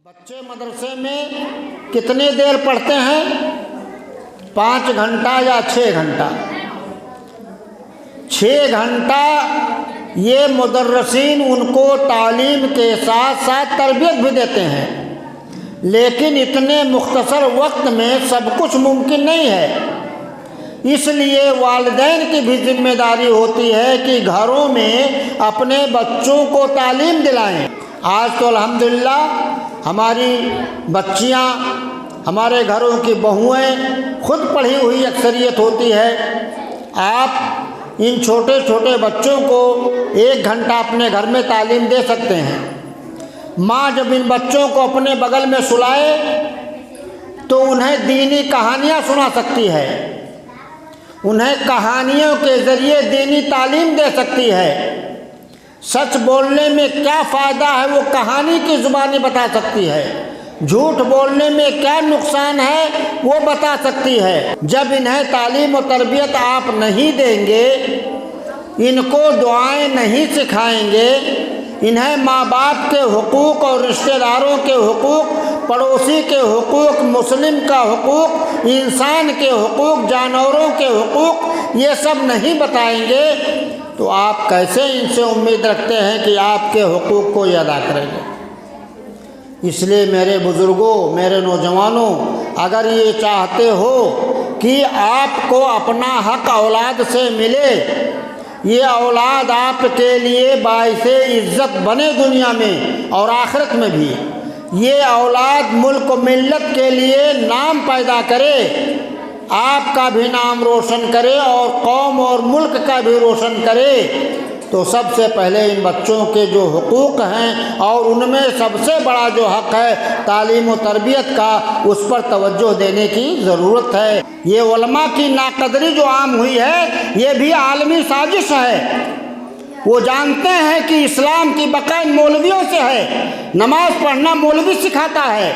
बच्चे मदरसे में कितनी देर पढ़ते हैं? 5 घंटा या 6 घंटा। 6 घंटा ये मुदर्रिसीन उनको तालीम के साथ साथ तरबियत भी देते हैं, लेकिन इतने मुख्तसर वक्त में सब कुछ मुमकिन नहीं है। इसलिए वालिदैन की भी जिम्मेदारी होती है कि घरों में अपने बच्चों को तालीम दिलाएं। आज तो अल्हम्दुलिल्लाह हमारी बच्चियां, हमारे घरों की बहुएं खुद पढ़ी हुई अक्सरियत होती है। आप इन छोटे छोटे बच्चों को 1 घंटा अपने घर में तालीम दे सकते हैं। माँ जब इन बच्चों को अपने बगल में सुलाए तो उन्हें दीनी कहानियाँ सुना सकती है, उन्हें कहानियों के ज़रिए दीनी तालीम दे सकती है। सच बोलने में क्या फ़ायदा है वो कहानी की ज़ुबानी बता सकती है, झूठ बोलने में क्या नुकसान है वो बता सकती है। जब इन्हें तालीम और तरबियत आप नहीं देंगे, इनको दुआएं नहीं सिखाएंगे, इन्हें माँ बाप के हुकूक और रिश्तेदारों के हुकूक, पड़ोसी के हुकूक, मुस्लिम का हुकूक, इंसान के हुकूक, जानवरों के हुकूक ये सब नहीं बताएंगे तो आप कैसे इनसे उम्मीद रखते हैं कि आपके हुकूक को ये अदा करेंगे। इसलिए मेरे बुज़ुर्गों, मेरे नौजवानों, अगर ये चाहते हो कि आपको अपना हक़ औलाद से मिले, ये औलाद आपके लिए बाइसे इज़्ज़त बने दुनिया में और आखिरत में भी, ये औलाद मुल्क मिल्लत के लिए नाम पैदा करे, आपका भी नाम रोशन करे और कौम और मुल्क का भी रोशन करे, तो सबसे पहले इन बच्चों के जो हुकूक हैं और उनमें सबसे बड़ा जो हक़ है तालीम और तरबियत का, उस पर तवज्जो देने की ज़रूरत है। ये उलमा की नाकदरी जो आम हुई है ये भी आलमी साजिश है। वो जानते हैं कि इस्लाम की बका इन मौलवियों से है। नमाज पढ़ना मौलवी सिखाता है,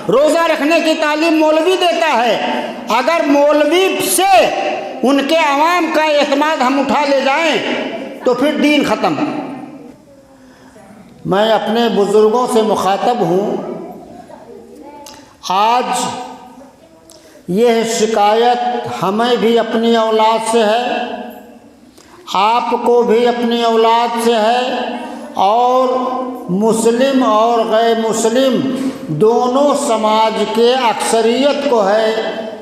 रोज़ा रखने की तालीम मौलवी देता है। अगर मौलवी से उनके अवाम का एतमाद हम उठा ले जाएं तो फिर दीन ख़त्म। मैं अपने बुज़ुर्गों से मुखातब हूँ। आज यह शिकायत हमें भी अपनी औलाद से है, आपको भी अपनी औलाद से है, और मुस्लिम और गैर मुस्लिम दोनों समाज के अक्सरियत को है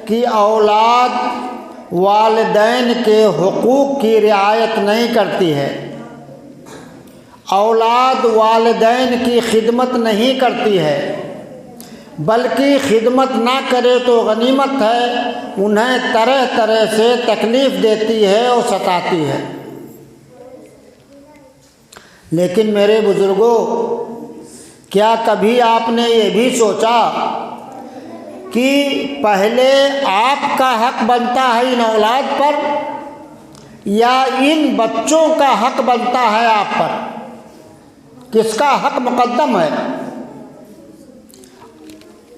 कि औलाद वालिदैन के हुकूक की रियायत नहीं करती है, औलाद वालिदैन की खिदमत नहीं करती है, बल्कि खिदमत ना करे तो गनीमत है, उन्हें तरह तरह से तकलीफ़ देती है और सताती है। लेकिन मेरे बुज़ुर्गों, क्या कभी आपने ये भी सोचा कि पहले आपका हक़ बनता है इन औलाद पर या इन बच्चों का हक़ बनता है आप पर? किसका हक़ मुक़द्दम है?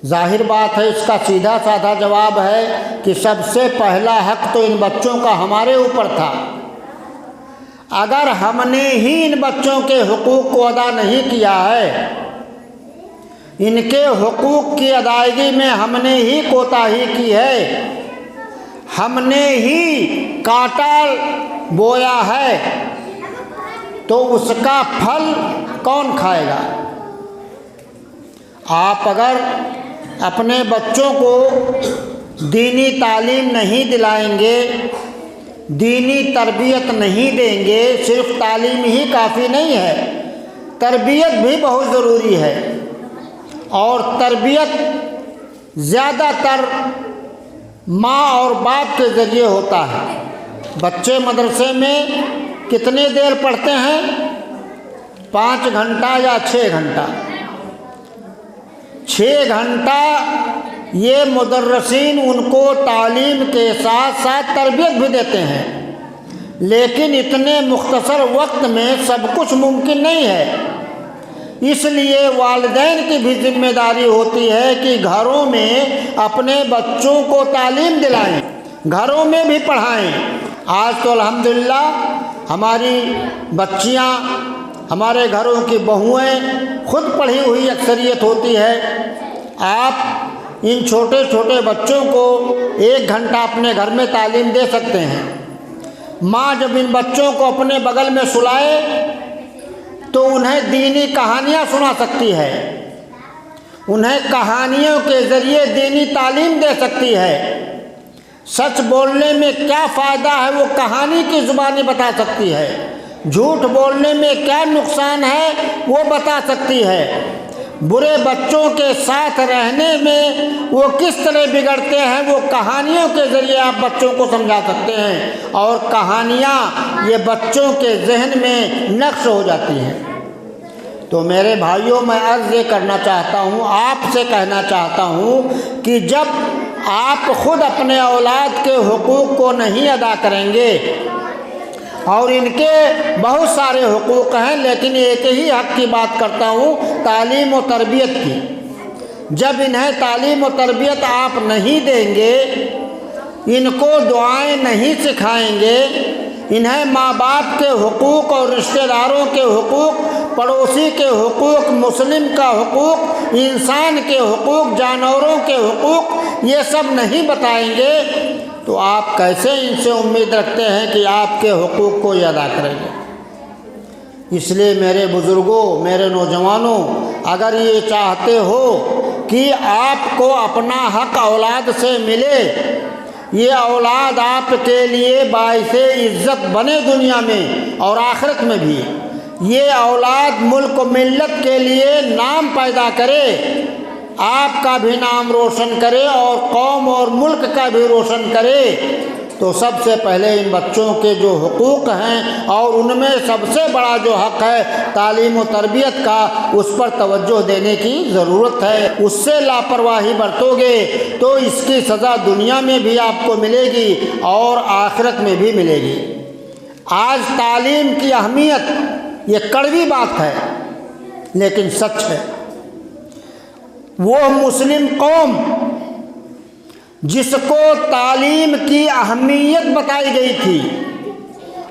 जाहिर बात है, इसका सीधा साधा जवाब है कि सबसे पहला हक़ तो इन बच्चों का हमारे ऊपर था। अगर हमने ही इन बच्चों के हुकूक को अदा नहीं किया है, इनके हुकूक की अदायगी में हमने ही कोताही की है, हमने ही कांटा बोया है, तो उसका फल कौन खाएगा? आप अगर अपने बच्चों को दीनी तालीम नहीं दिलाएंगे, दीनी तरबियत नहीं देंगे, सिर्फ तालीम ही काफ़ी नहीं है, तरबियत भी बहुत ज़रूरी है। और तरबियत ज़्यादातर माँ और बाप के ज़रिए होता है। बच्चे मदरसे में कितनी देर पढ़ते हैं? 5 घंटा या 6 घंटा। 6 घंटा ये मुदर्रिसीन उनको तालीम के साथ साथ तरबियत भी देते हैं, लेकिन इतने मुख्तसर वक्त में सब कुछ मुमकिन नहीं है। इसलिए वालिदैन की भी जिम्मेदारी होती है कि घरों में अपने बच्चों को तालीम दिलाएं, घरों में भी पढ़ाएं। आज तो अल्हम्दुलिल्लाह हमारी बच्चियां, हमारे घरों की बहुएं खुद पढ़ी हुई अक्सरियत होती है। आप इन छोटे छोटे बच्चों को 1 घंटा अपने घर में तालीम दे सकते हैं। माँ जब इन बच्चों को अपने बगल में सुलाए तो उन्हें दीनी कहानियाँ सुना सकती है, उन्हें कहानियों के ज़रिए दीनी तालीम दे सकती है। सच बोलने में क्या फ़ायदा है वो कहानी की ज़ुबानी बता सकती है, झूठ बोलने में क्या नुकसान है वो बता सकती है। बुरे बच्चों के साथ रहने में वो किस तरह बिगड़ते हैं वो कहानियों के ज़रिए आप बच्चों को समझा सकते हैं, और कहानियाँ ये बच्चों के जहन में नक्श हो जाती हैं। तो मेरे भाइयों, मैं अर्ज़ ये करना चाहता हूँ, आपसे कहना चाहता हूँ कि जब आप ख़ुद अपने औलाद के हुकूक़ को नहीं अदा करेंगे, और इनके बहुत सारे हुकूक़ हैं लेकिन एक ही हक़ की बात करता हूँ, तालीम व तरबियत की। जब इन्हें तालीम व तरबियत आप नहीं देंगे, इनको दुआएं नहीं सिखाएंगे, इन्हें माँ बाप के हुकूक़ और रिश्तेदारों के हुकूक़, पड़ोसी के हुकूक़, मुस्लिम का हुकूक़, इंसान के हुकूक़, जानवरों के हुकूक़, ये सब नहीं बताएंगे तो आप कैसे इनसे उम्मीद रखते हैं कि आपके हुकूक़ को ये अदा करेंगे। इसलिए मेरे बुज़ुर्गों, मेरे नौजवानों, अगर ये चाहते हो कि आपको अपना हक़ औलाद से मिले, ये औलाद आपके लिए बाइसे इज़्ज़त बने दुनिया में और आखिरत में भी, ये औलाद मुल्क व मिल्लत के लिए नाम पैदा करे, आपका भी नाम रोशन करे और कौम और मुल्क का भी रोशन करे, तो सबसे पहले इन बच्चों के जो हुकूक़ हैं और उनमें सबसे बड़ा जो हक़ है तालीम व तरबियत का, उस पर तवज्जो देने की ज़रूरत है। उससे लापरवाही बरतोगे तो इसकी सज़ा दुनिया में भी आपको मिलेगी और आखिरत में भी मिलेगी। आज तालीम की अहमियत, ये कड़वी बात है लेकिन सच है। वो मुस्लिम कौम जिसको तालीम की अहमियत बताई गई थी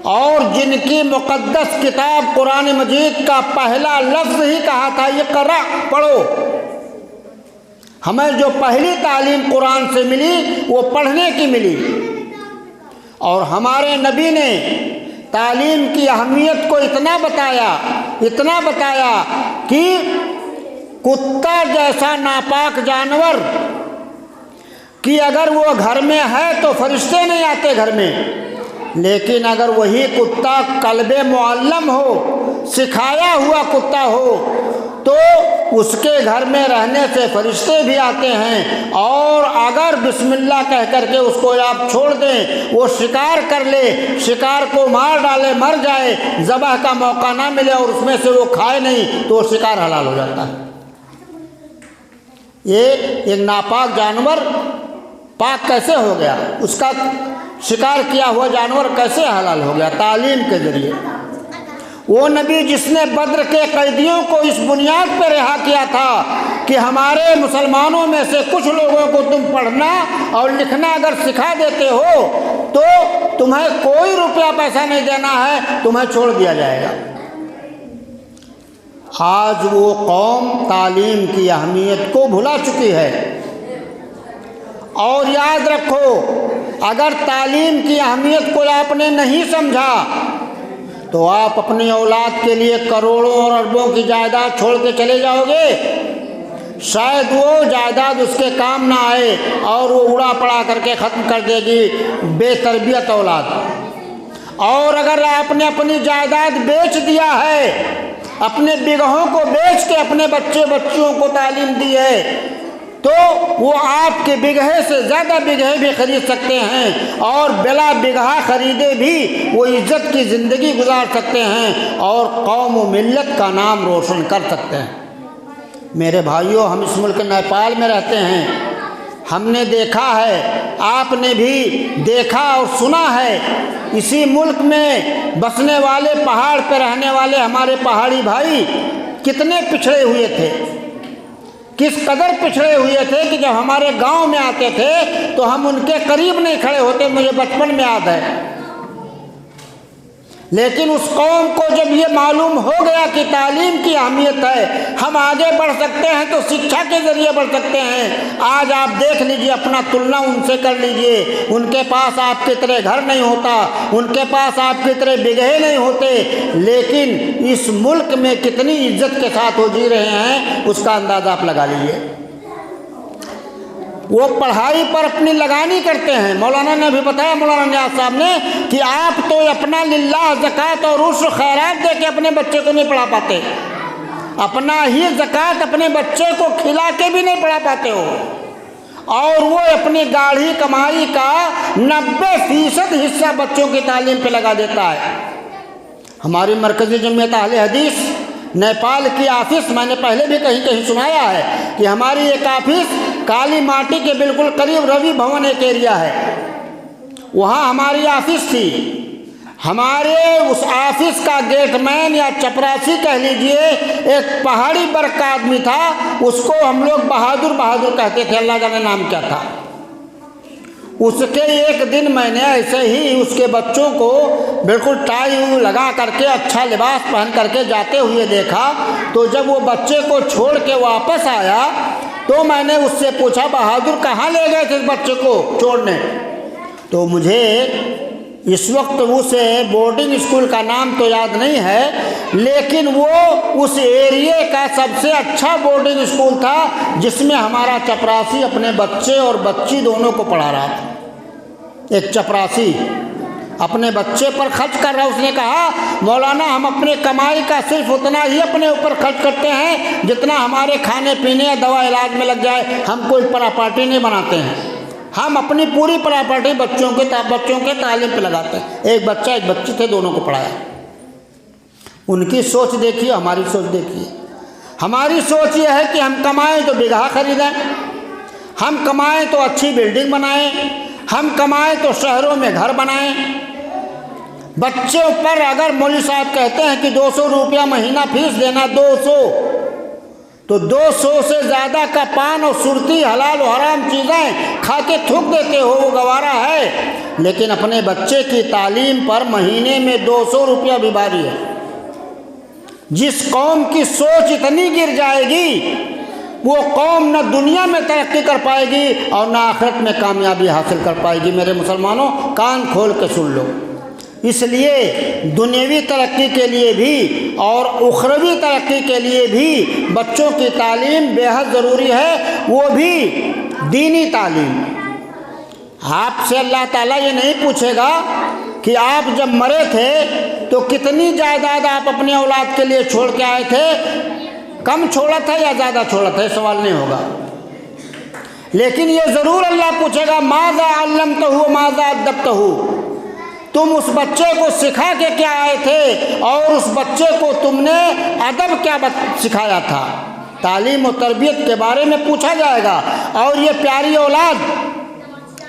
और जिनकी मुक़द्दस किताब कुरान मजीद का पहला लफ्ज़ ही कहा था इक़रा, पढ़ो, हमें जो पहली तालीम कुरान से मिली वो पढ़ने की मिली। और हमारे नबी ने तालीम की अहमियत को इतना बताया कि कुत्ता जैसा नापाक जानवर कि अगर वो घर में है तो फरिश्ते नहीं आते घर में, लेकिन अगर वही कुत्ता कल्बे मुअल्लम हो, सिखाया हुआ कुत्ता हो, तो उसके घर में रहने से फरिश्ते भी आते हैं। और अगर बिस्मिल्लाह कह करके उसको आप छोड़ दें, वो शिकार कर ले, शिकार को मार डाले, मर जाए, ज़बह का मौका ना मिले और उसमें से वो खाए नहीं, तो वो शिकार हलाल हो जाता है। ये एक नापाक जानवर पाक कैसे हो गया, उसका शिकार किया हुआ जानवर कैसे हलाल हो गया? तालीम के ज़रिए। वो नबी जिसने बद्र के कैदियों को इस बुनियाद पर रिहा किया था कि हमारे मुसलमानों में से कुछ लोगों को तुम पढ़ना और लिखना अगर सिखा देते हो तो तुम्हें कोई रुपया पैसा नहीं देना है, तुम्हें छोड़ दिया जाएगा। आज वो कौम तालीम की अहमियत को भुला चुकी है। और याद रखो, अगर तालीम की अहमियत को आपने नहीं समझा तो आप अपनी औलाद के लिए करोड़ों और अरबों की जायदाद छोड़ के चले जाओगे, शायद वो जायदाद उसके काम ना आए और वो उड़ा पड़ा करके ख़त्म कर देगी बेतरबियत औलाद। और अगर आपने अपनी जायदाद बेच दिया है, अपने बिगहों को बेच के अपने बच्चे बच्चियों को तालीम दी है, तो वो आपके बिगहे से ज़्यादा बिगहे भी ख़रीद सकते हैं और बिला बिगहा ख़रीदे भी वो इज़्ज़त की ज़िंदगी गुजार सकते हैं और कौम व मिल्लत का नाम रोशन कर सकते हैं। मेरे भाइयों, हम इस मुल्क नेपाल में रहते हैं, हमने देखा है, आपने भी देखा और सुना है, इसी मुल्क में बसने वाले, पहाड़ पर रहने वाले हमारे पहाड़ी भाई कितने पिछड़े हुए थे, किस कदर पिछड़े हुए थे कि जब हमारे गांव में आते थे तो हम उनके करीब नहीं खड़े होते। मुझे बचपन में याद है, लेकिन उस कौम को जब ये मालूम हो गया कि तालीम की अहमियत है, हम आगे बढ़ सकते हैं तो शिक्षा के ज़रिए बढ़ सकते हैं। आज आप देख लीजिए, अपना तुलना उनसे कर लीजिए। उनके पास आपकी तरह घर नहीं होता, उनके पास आपकी तरह बिगहे नहीं होते, लेकिन इस मुल्क में कितनी इज्जत के साथ वो जी रहे हैं, उसका अंदाज़ा आप लगा लीजिए। वो पढ़ाई पर अपनी लगानी करते हैं। मौलाना ने भी बताया, मौलाना नियाज़ साहब ने, कि आप तो अपना लिल्लाह ज़कात और उश्र खैरात दे के अपने बच्चे को नहीं पढ़ा पाते, अपना ही ज़कात अपने बच्चे को खिला के भी नहीं पढ़ा पाते हो, और वो अपनी गाढ़ी कमाई का 90% हिस्सा बच्चों की तालीम पे लगा देता है। हमारी मरकज़ी जमीयत अहले हदीस नेपाल की ऑफिस, मैंने पहले भी कहीं कहीं सुनाया है कि हमारी एक ऑफिस काली माटी के बिल्कुल करीब रवि भवन एक एरिया है, वहाँ हमारी ऑफिस थी। हमारे उस ऑफिस का गेटमैन या चपरासी कह लीजिए, एक पहाड़ी वर्ग का आदमी था, उसको हम लोग बहादुर बहादुर कहते थे, अल्लाह जाने नाम क्या था। उसके एक दिन मैंने ऐसे ही उसके बच्चों को बिल्कुल टाई लगा करके अच्छा लिबास पहन करके जाते हुए देखा, तो जब वो बच्चे को छोड़ के वापस आया तो मैंने उससे पूछा, बहादुर कहाँ ले गए थे इस बच्चे को छोड़ने? तो मुझे इस वक्त उस बोर्डिंग स्कूल का नाम तो याद नहीं है, लेकिन वो उस एरिए का सबसे अच्छा बोर्डिंग स्कूल था, जिसमें हमारा चपरासी अपने बच्चे और बच्ची दोनों को पढ़ा रहा था। एक चपरासी अपने बच्चे पर खर्च कर रहा है। उसने कहा, मौलाना हम अपने कमाई का सिर्फ उतना ही अपने ऊपर खर्च करते हैं जितना हमारे खाने पीने या दवा इलाज में लग जाए, हम कोई प्रॉपर्टी नहीं बनाते हैं, हम अपनी पूरी प्रॉपर्टी बच्चों के तालीम पे लगाते हैं। एक बच्चा एक बच्ची थे, दोनों को पढ़ाया। उनकी सोच देखिए, हमारी सोच देखिए। हमारी सोच ये है कि हम कमाएं तो बिगहा खरीदें, हम कमाएं तो अच्छी बिल्डिंग बनाएं, हम कमाएं तो शहरों में घर बनाएं। बच्चों पर अगर मौलवी साहब कहते हैं कि 200 रुपया महीना फीस देना, 200, तो 200 से ज़्यादा का पान और सुरती हलाल और हराम चीज़ें खा के थूक देते हो, वो गवारा है। लेकिन अपने बच्चे की तालीम पर महीने में 200 रुपया भी भारी है। जिस कौम की सोच इतनी गिर जाएगी, वो कौम न दुनिया में तरक्की कर पाएगी और न आखिरत में कामयाबी हासिल कर पाएगी। मेरे मुसलमानों, कान खोल के सुन लो। इसलिए दुनियावी तरक्की के लिए भी और उखरवी तरक्की के लिए भी बच्चों की तालीम बेहद ज़रूरी है, वो भी दीनी तालीम। आपसे अल्लाह ताला ये नहीं पूछेगा कि आप जब मरे थे तो कितनी जायदाद आप अपने औलाद के लिए छोड़ के आए थे, कम छोड़ा था या ज़्यादा छोड़ा था, सवाल नहीं होगा। लेकिन ये ज़रूर अल्लाह पूछेगा, माज़ा अल्लमतहु माज़ा अद्दबतहु, तुम उस बच्चे को सिखा के क्या आए थे और उस बच्चे को तुमने अदब क्या सिखाया था। तालीम और तरबियत के बारे में पूछा जाएगा। और ये प्यारी औलाद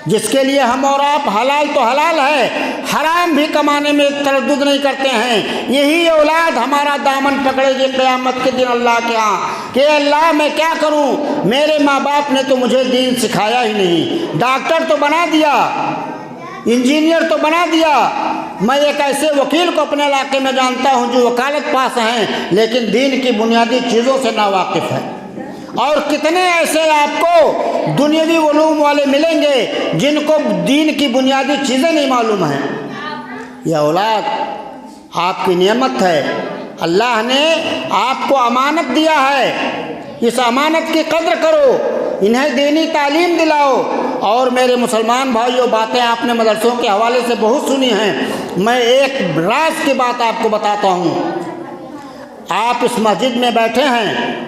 जिसके लिए हम और आप हलाल तो हलाल है, हराम भी कमाने में तरद्दुद नहीं करते हैं, यही औलाद हमारा दामन पकड़ेगी क़यामत के दिन अल्लाह के यहाँ कि अल्लाह मैं क्या करूँ, मेरे माँ बाप ने तो मुझे दीन सिखाया ही नहीं। डॉक्टर तो बना दिया, इंजीनियर तो बना दिया, मैं एक ऐसे वकील को अपने इलाके में जानता हूँ जो वकालत पास हैं, लेकिन दीन की बुनियादी चीज़ों से नावाकिफ़ है। और कितने ऐसे आपको दुनियावी उलूम वाले मिलेंगे जिनको दीन की बुनियादी चीज़ें नहीं मालूम हैं। यह औलाद आपकी नेमत है, अल्लाह ने आपको अमानत दिया है, इस अमानत की कद्र करो, इन्हें दीनी तालीम दिलाओ। और मेरे मुसलमान भाइयों, बातें आपने मदरसों के हवाले से बहुत सुनी हैं, मैं एक राज की बात आपको बताता हूँ। आप इस मस्जिद में बैठे हैं,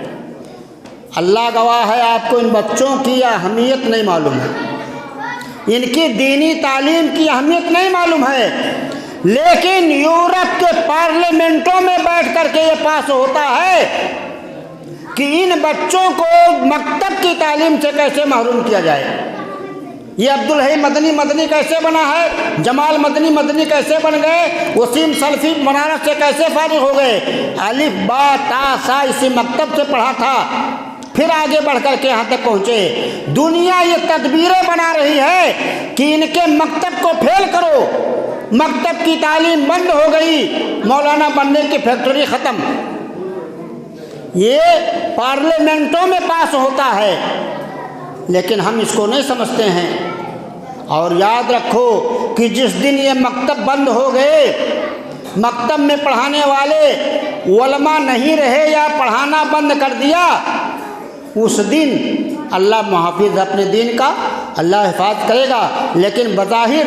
अल्लाह गवाह है, आपको इन बच्चों की अहमियत नहीं मालूम है, इनकी दीनी तालीम की अहमियत नहीं मालूम है, लेकिन यूरोप के पार्लियामेंटों में बैठ करके ये पास होता है कि इन बच्चों को मकतब की तालीम से कैसे महरूम किया जाए। ये अब्दुल हई मदनी कैसे बना है, जमाल मदनी कैसे बन गए, वसीम सल्फी बनारस से कैसे फारिग हो गए, अलिफ बा ता सा इसी मकतब से पढ़ा था, फिर आगे बढ़ कर के यहाँ तक पहुँचे। दुनिया ये तदबीरें बना रही है कि इनके मकतब को फेल करो, मकतब की तालीम बंद हो गई, मौलाना बनने की फैक्ट्री ख़त्म। ये पार्लियामेंटों में पास होता है, लेकिन हम इसको नहीं समझते हैं। और याद रखो कि जिस दिन ये मकतब बंद हो गए, मकतब में पढ़ाने वाले उलमा नहीं रहे या पढ़ाना बंद कर दिया, उस दिन अल्लाह मुहाफिज अपने दीन का, अल्लाह हिफाज करेगा। लेकिन बज़ाहिर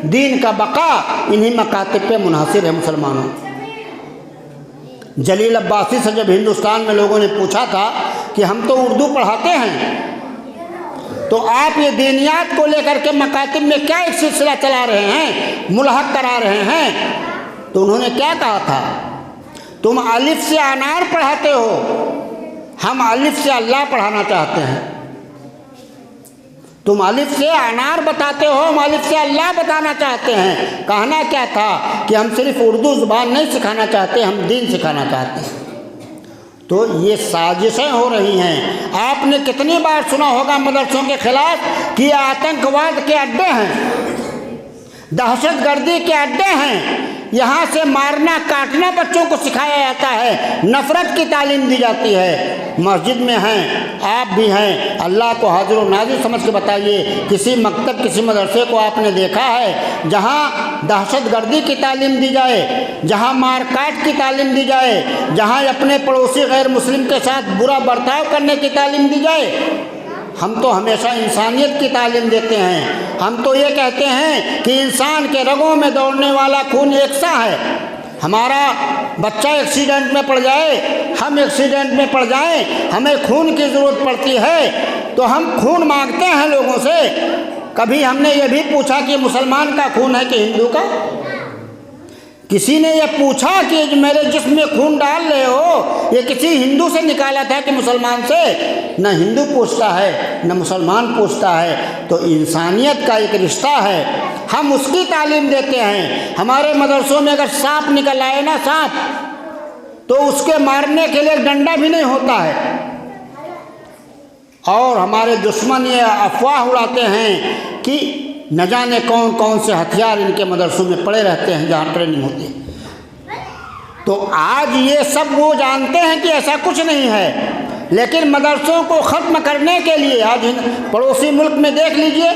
दीन का बका इन्हीं मकातिब पे मुनहसिर है। मुसलमानों, जलील अब्बासी से जब हिंदुस्तान में लोगों ने पूछा था कि हम तो उर्दू पढ़ाते हैं, तो आप ये दीनियात को लेकर के मकातिब में क्या एक सिलसिला चला रहे हैं, मुल्हक करा रहे हैं, तो उन्होंने क्या कहा था, तुम अलिफ से अनार पढ़ाते हो, हम अलिफ से अल्लाह पढ़ाना चाहते हैं। तुम अलिफ से अनार बताते हो, हम अलिफ से अल्लाह बताना चाहते हैं। कहना क्या था कि हम सिर्फ उर्दू ज़ुबान नहीं सिखाना चाहते, हम दीन सिखाना चाहते हैं। तो ये साजिशें हो रही हैं। आपने कितनी बार सुना होगा मदरसों के खिलाफ कि आतंकवाद के अड्डे हैं, दहशतगर्दी के अड्डे हैं, यहाँ से मारना काटना बच्चों को सिखाया जाता है, नफ़रत की तालीम दी जाती है। मस्जिद में हैं, आप भी हैं, अल्लाह को हाजिर और नाज़िर समझ के बताइए, किसी मकतब किसी मदरसे को आपने देखा है जहाँ दहशतगर्दी की तालीम दी जाए, जहाँ मार काट की तालीम दी जाए, जहाँ अपने पड़ोसी गैर मुस्लिम के साथ बुरा बर्ताव करने की तालीम दी जाए? हम तो हमेशा इंसानियत की तालीम देते हैं। हम तो ये कहते हैं कि इंसान के रगों में दौड़ने वाला खून एक सा है। हमारा बच्चा एक्सीडेंट में पड़ जाए, हम एक्सीडेंट में पड़ जाएं, हमें खून की ज़रूरत पड़ती है तो हम खून मांगते हैं लोगों से। कभी हमने ये भी पूछा कि मुसलमान का खून है कि हिंदू का? किसी ने ये पूछा कि मेरे जिस्म में खून डाल रहे हो, ये किसी हिंदू से निकाला था कि मुसलमान से? न हिंदू पूछता है न मुसलमान पूछता है। तो इंसानियत का एक रिश्ता है, हम उसकी तालीम देते हैं। हमारे मदरसों में अगर सांप निकल आए ना, सांप, तो उसके मारने के लिए डंडा भी नहीं होता है। और हमारे दुश्मन ये अफवाह उड़ाते हैं कि न जाने कौन कौन से हथियार इनके मदरसों में पड़े रहते हैं जहाँ ट्रेनिंग होती है। तो आज ये सब वो जानते हैं कि ऐसा कुछ नहीं है, लेकिन मदरसों को ख़त्म करने के लिए आज पड़ोसी मुल्क में देख लीजिए,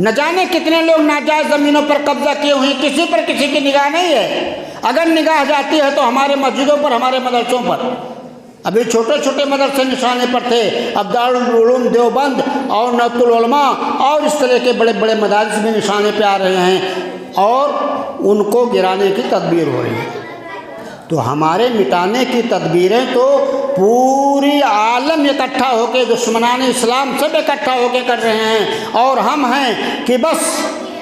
न जाने कितने लोग नाजायज़ ज़मीनों पर कब्जा किए हुए हैं, किसी पर किसी की निगाह नहीं है। अगर निगाह जाती है तो हमारे मस्जिदों पर, हमारे मदरसों पर। अभी छोटे छोटे मदरसे निशाने पर थे, अब दारुल उलूम देवबंद और नतुल उलमा और इस तरह के बड़े बड़े मदारिस भी निशाने पे आ रहे हैं और उनको गिराने की तदबीर हो रही है। तो हमारे मिटाने की तदबीरें तो पूरी आलम इकट्ठा होकर, दुश्मनान इस्लाम सब इकट्ठा होकर कर रहे हैं। और हम हैं कि बस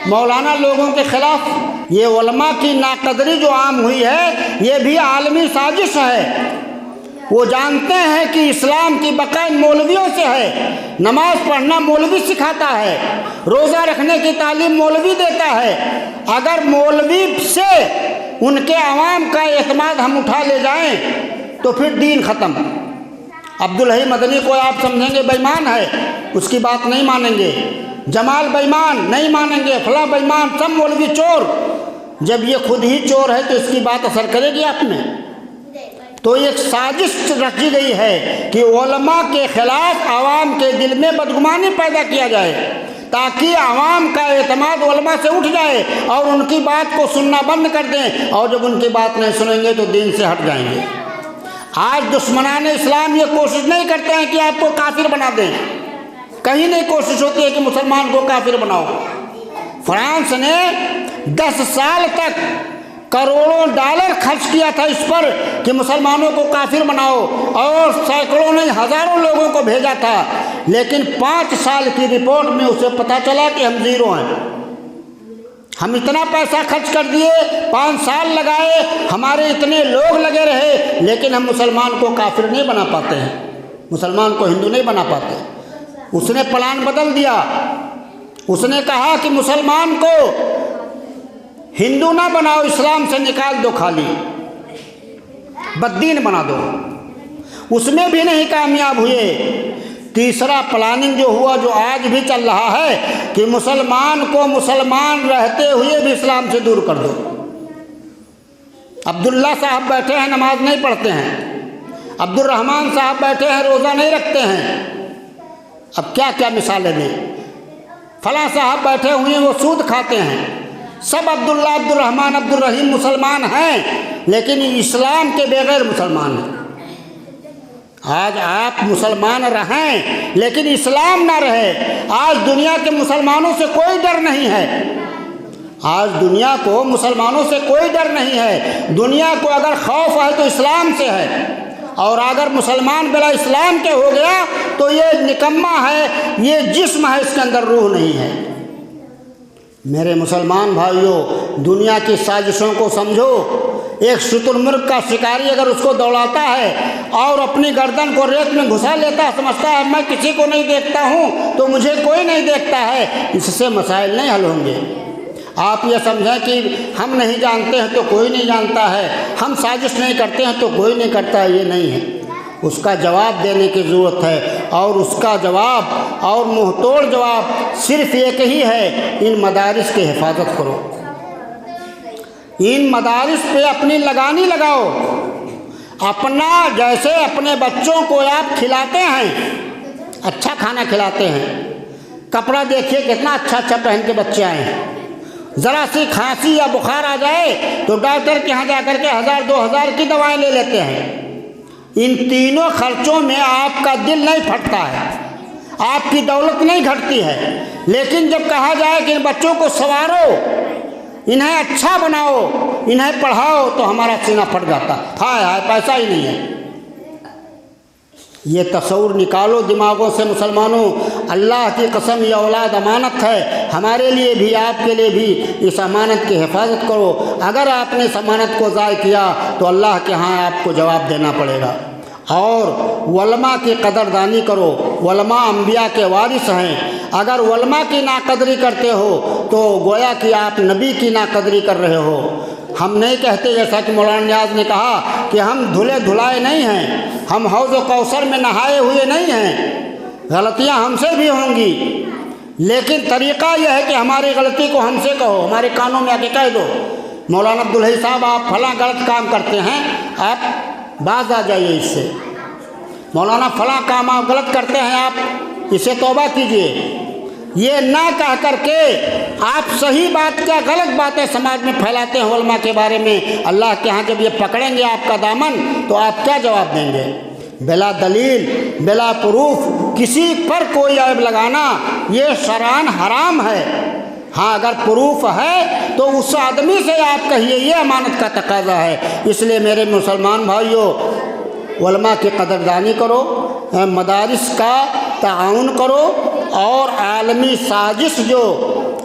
मौलाना लोगों के ख़िलाफ़ ये उलमा की नाकदरी जो आम हुई है, ये भी आलमी साजिश है। वो जानते हैं कि इस्लाम की बका मौलवियों से है। नमाज पढ़ना मौलवी सिखाता है, रोज़ा रखने की तालीम मौलवी देता है। अगर मौलवी से उनके अवाम का एतमाद हम उठा ले जाएं तो फिर दीन ख़त्म। अब्दुल हई मदनी को आप समझेंगे बेईमान है, उसकी बात नहीं मानेंगे। जमाल बेईमान नहीं मानेंगे, फला बेईमान, सब मौलवी चोर। जब ये खुद ही चोर है तो इसकी बात असर करेगी आप में? तो एक साजिश रची गई है कि उलमा के ख़िलाफ़ आवाम के दिल में बदगुमानी पैदा किया जाए, ताकि आवाम का एतमाद उलमा से उठ जाए और उनकी बात को सुनना बंद कर दें। और जब उनकी बात नहीं सुनेंगे तो दीन से हट जाएंगे। आज दुश्मनान इस्लाम ये कोशिश नहीं करते हैं कि आपको काफिर बना दें। कहीं नहीं कोशिश होती है कि मुसलमान को काफिर बनाओ। फ्रांस ने 10 साल तक करोड़ों डॉलर खर्च किया था इस पर कि मुसलमानों को काफिर बनाओ, और सैकड़ों नहीं हज़ारों लोगों को भेजा था। लेकिन 5 साल की रिपोर्ट में उसे पता चला कि हम ज़ीरो हैं। हम इतना पैसा खर्च कर दिए, 5 साल लगाए, हमारे इतने लोग लगे रहे, लेकिन हम मुसलमान को काफिर नहीं बना पाते हैं, मुसलमान को हिंदू नहीं बना पाते। उसने प्लान बदल दिया। उसने कहा कि मुसलमान को हिंदू ना बनाओ, इस्लाम से निकाल दो, खाली बद्दीन बना दो। उसमें भी नहीं कामयाब हुए। तीसरा प्लानिंग जो हुआ, जो आज भी चल रहा है, कि मुसलमान को मुसलमान रहते हुए भी इस्लाम से दूर कर दो। अब्दुल्ला साहब बैठे हैं, नमाज नहीं पढ़ते हैं। अब्दुल रहमान साहब बैठे हैं, रोज़ा नहीं रखते हैं। अब क्या क्या मिसालें दें। फलां साहब बैठे हुए हैं, वो सूद खाते हैं। सब अब्दुल्ला, अब्दुल रहमान, अब्दुल रहीम मुसलमान हैं, लेकिन इस्लाम के बगैर मुसलमान हैं। आज आप मुसलमान रहें लेकिन इस्लाम ना रहे। आज दुनिया के मुसलमानों से कोई डर नहीं है। आज दुनिया को मुसलमानों से कोई डर नहीं है। दुनिया को अगर खौफ है तो इस्लाम से है, और अगर मुसलमान बिला इस्लाम के हो गया तो ये निकम्मा है, ये जिस्म है, इसके अंदर रूह नहीं है। मेरे मुसलमान भाइयों, दुनिया की साजिशों को समझो। एक शुतुरमुर्ग का शिकारी अगर उसको दौड़ाता है और अपनी गर्दन को रेत में घुसा लेता है, समझता है मैं किसी को नहीं देखता हूँ तो मुझे कोई नहीं देखता है, इससे मसाइल नहीं हल होंगे। आप ये समझें कि हम नहीं जानते हैं तो कोई नहीं जानता है, हम साजिश नहीं करते हैं तो कोई नहीं करता है, ये नहीं है। उसका जवाब देने की ज़रूरत है, और उसका जवाब और मुँहतोड़ जवाब सिर्फ़ एक ही है, इन मदारिस की हिफाजत करो। इन मदारिस पे अपनी लगानी लगाओ। अपना, जैसे अपने बच्चों को आप खिलाते हैं, अच्छा खाना खिलाते हैं, कपड़ा देखिए कितना अच्छा अच्छा पहन के बच्चे आए हैं। ज़रा सी खांसी या बुखार आ जाए तो डॉक्टर के यहाँ जा कर के 1000-2000 की दवाएं ले लेते हैं। इन तीनों खर्चों में आपका दिल नहीं फटता है, आपकी दौलत नहीं घटती है। लेकिन जब कहा जाए कि इन बच्चों को संवारो, इन्हें अच्छा बनाओ, इन्हें पढ़ाओ, तो हमारा सीना फट जाता। हाय हाय, पैसा ही नहीं है। ये तस्वुर निकालो दिमागों से मुसलमानों। अल्लाह की कसम, ये औलाद अमानत है, हमारे लिए भी आपके लिए भी। इस अमानत की हिफाजत करो। अगर आपने इस अमानत को ज़ाय किया तो अल्लाह के यहाँ आपको जवाब देना पड़ेगा। और वलमा की कदरदानी करो। वलमा अंबिया के वारिस हैं। अगर वलमा की नाकदरी करते हो तो गोया कि आप नबी की नाकदरी कर रहे हो। हम नहीं कहते, जैसा कि मौलाना नियाज़ ने कहा, कि हम धुले धुलाए नहीं हैं, हम हौज़ कौसर में नहाए हुए नहीं हैं। गलतियां हमसे भी होंगी, लेकिन तरीक़ा यह है कि हमारी गलती को हमसे कहो, हमारे कानों में आके कह दो, मौलाना अब्दुल हई साहब आप फलां गलत काम करते हैं, आप बाज आ जाइए इससे। मौलाना फलां काम आप गलत करते हैं, आप इसे तौबा कीजिए। ये ना कह करके आप सही बात क्या गलत बातें समाज में फैलाते हैं उलमा के बारे में। अल्लाह के यहाँ जब ये पकड़ेंगे आपका दामन तो आप क्या जवाब देंगे? बिला दलील, बिला प्रूफ किसी पर कोई ऐब लगाना ये शरअन हराम है। हाँ, अगर प्रूफ है तो उस आदमी से आप कहिए, ये अमानत का तकाजा है। इसलिए मेरे मुसलमान भाइयों, उलमा की कदरदानी करो, मदारिस का ताउन करो, और आलमी साजिश जो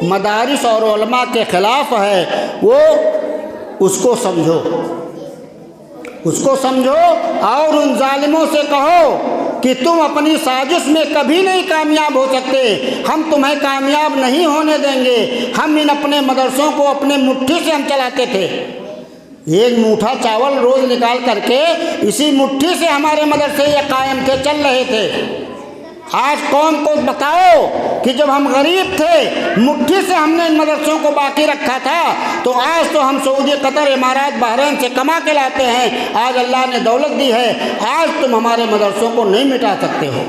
मदारिस और उलमा के ख़िलाफ़ है वो उसको समझो, उसको समझो। और उन जालिमों से कहो कि तुम अपनी साजिश में कभी नहीं कामयाब हो सकते, हम तुम्हें कामयाब नहीं होने देंगे। हम इन अपने मदरसों को अपने मुट्ठी से हम चलाते थे। एक मूठा चावल रोज़ निकाल करके इसी मुट्ठी से हमारे मदरसे ये कायम थे, चल रहे थे। आज कौम को बताओ कि जब हम गरीब थे, मुट्ठी से हमने इन मदरसों को बाकी रखा था, तो आज तो हम सऊदी, कतर, इमारात, बहरीन से कमा के लाते हैं। आज अल्लाह ने दौलत दी है, आज तुम हमारे मदरसों को नहीं मिटा सकते हो।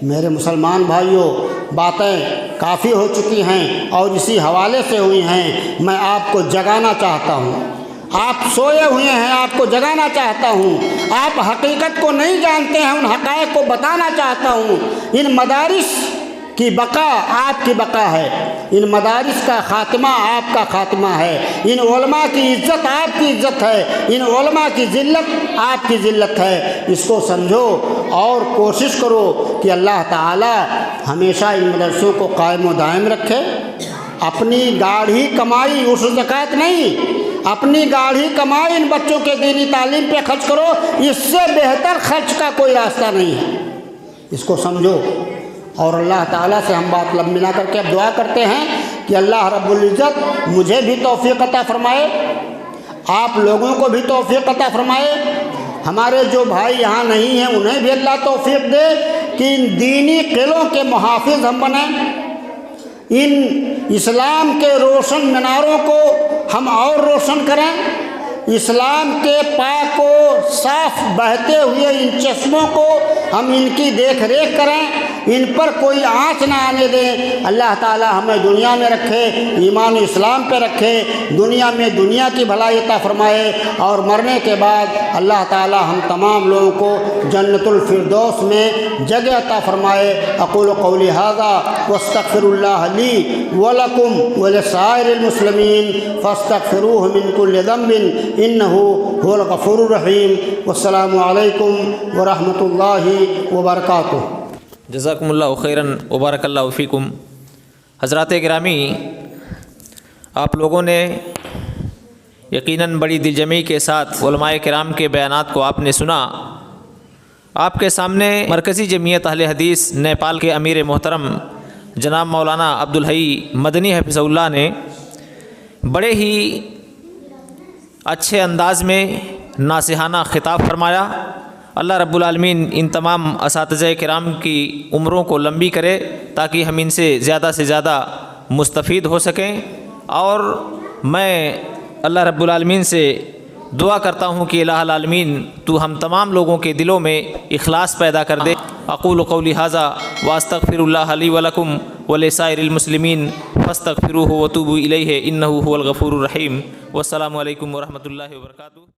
मेरे मुसलमान भाइयों, बातें काफ़ी हो चुकी हैं और इसी हवाले से हुई हैं। मैं आपको जगाना चाहता हूँ। आप सोए हुए हैं, आपको जगाना चाहता हूँ। आप हकीकत को नहीं जानते हैं, उन हक़ाइक़ को बताना चाहता हूँ। इन मदारिस की बका आपकी बका है, इन मदारिस का ख़ात्मा आपका ख़ात्मा है, इन उलमा की इज़्ज़त आपकी इज़्ज़त है, इन उलमा की ज़िल्लत आपकी ज़िल्लत है। इसको समझो और कोशिश करो कि अल्लाह ताला हमेशा इन मदरसों को कायम व दायम रखे। अपनी गाढ़ी कमाई, उस ज़कात नहीं, अपनी गाढ़ी कमाई इन बच्चों के दीनी तालीम पे खर्च करो। इससे बेहतर खर्च का कोई रास्ता नहीं है, इसको समझो। और अल्लाह ताला से हम बात लब मिला करके अब दुआ करते हैं कि अल्लाह रब्बुल इज़्ज़त मुझे भी तौफ़ीक़ अता फ़रमाए, आप लोगों को भी तौफ़ीक़ अता फ़रमाए। हमारे जो भाई यहाँ नहीं हैं उन्हें भी अल्लाह तौफीक दे कि इन दीनी किलों के मुहाफिज हम बनें, इन इस्लाम के रोशन मीनारों को हम और रोशन करें, इस्लाम के पाक को साफ बहते हुए इन चश्मों को हम इनकी देख रेख करें, इन पर कोई आँच ना आने दें। अल्लाह ताला हमें दुनिया में रखे, ईमान इस्लाम पे रखे, दुनिया में दुनिया की भलाई अता फरमाए और मरने के बाद अल्लाह ताला हम तमाम लोगों को जन्नतुल फिरदौस में जगह अता फरमाए। अक़ूलु क़ौली हाज़ा वस्तग़फ़िरुल्लाह ली व लकुम व लिसाइरिल मुस्लिमीन फ़स्तग़फ़िरूहु मिन कुल्लि ज़ंबिन इन्नहु हुवल गफ़ूरुर रहीम। वस्सलामु अलैकुम व रहमतुल्लाहि व बरकातुहू। जज़ाकुमुल्लाहु खैरन व बारकल्लाहु फ़ीकुम। हज़रात गिरामी, आप लोगों ने यकीनन बड़ी दिलजमी के साथ उलमाए किराम के बयानात को आपने सुना। आपके सामने मरकज़ी जमीयत अहले हदीस नेपाल के अमीर मोहतरम जनाब मौलाना अब्दुल हई मदनी हफ़िज़हुल्लाह ने बड़े ही अच्छे अंदाज़ में नासिहाना ख़िताब फरमाया। अल्लाह रब्बुल आलमीन इन तमाम असातिज़े किराम की उम्रों को लंबी करे ताकि हम इनसे ज़्यादा मुस्तफ़ीद हो सकें। और मैं अल्लाह रब्बुल आलमीन से दुआ करता हूँ कि इलाहुल आलमीन तू हम तमाम लोगों के दिलों में इखलास पैदा कर दे। अक़ूलु क़ौली हाज़ा व अस्तग़फ़िरुल्लाह ली व लकुम व लिसाइरिल मुस्लिमीन फ़स्तग़फ़िरूहु व तूबू इलैहि इन्नहु हुवल गफ़ूरुर रहीम। वस्सलामु अलैकुम व रहमतुल्लाहि व बरकातुहू।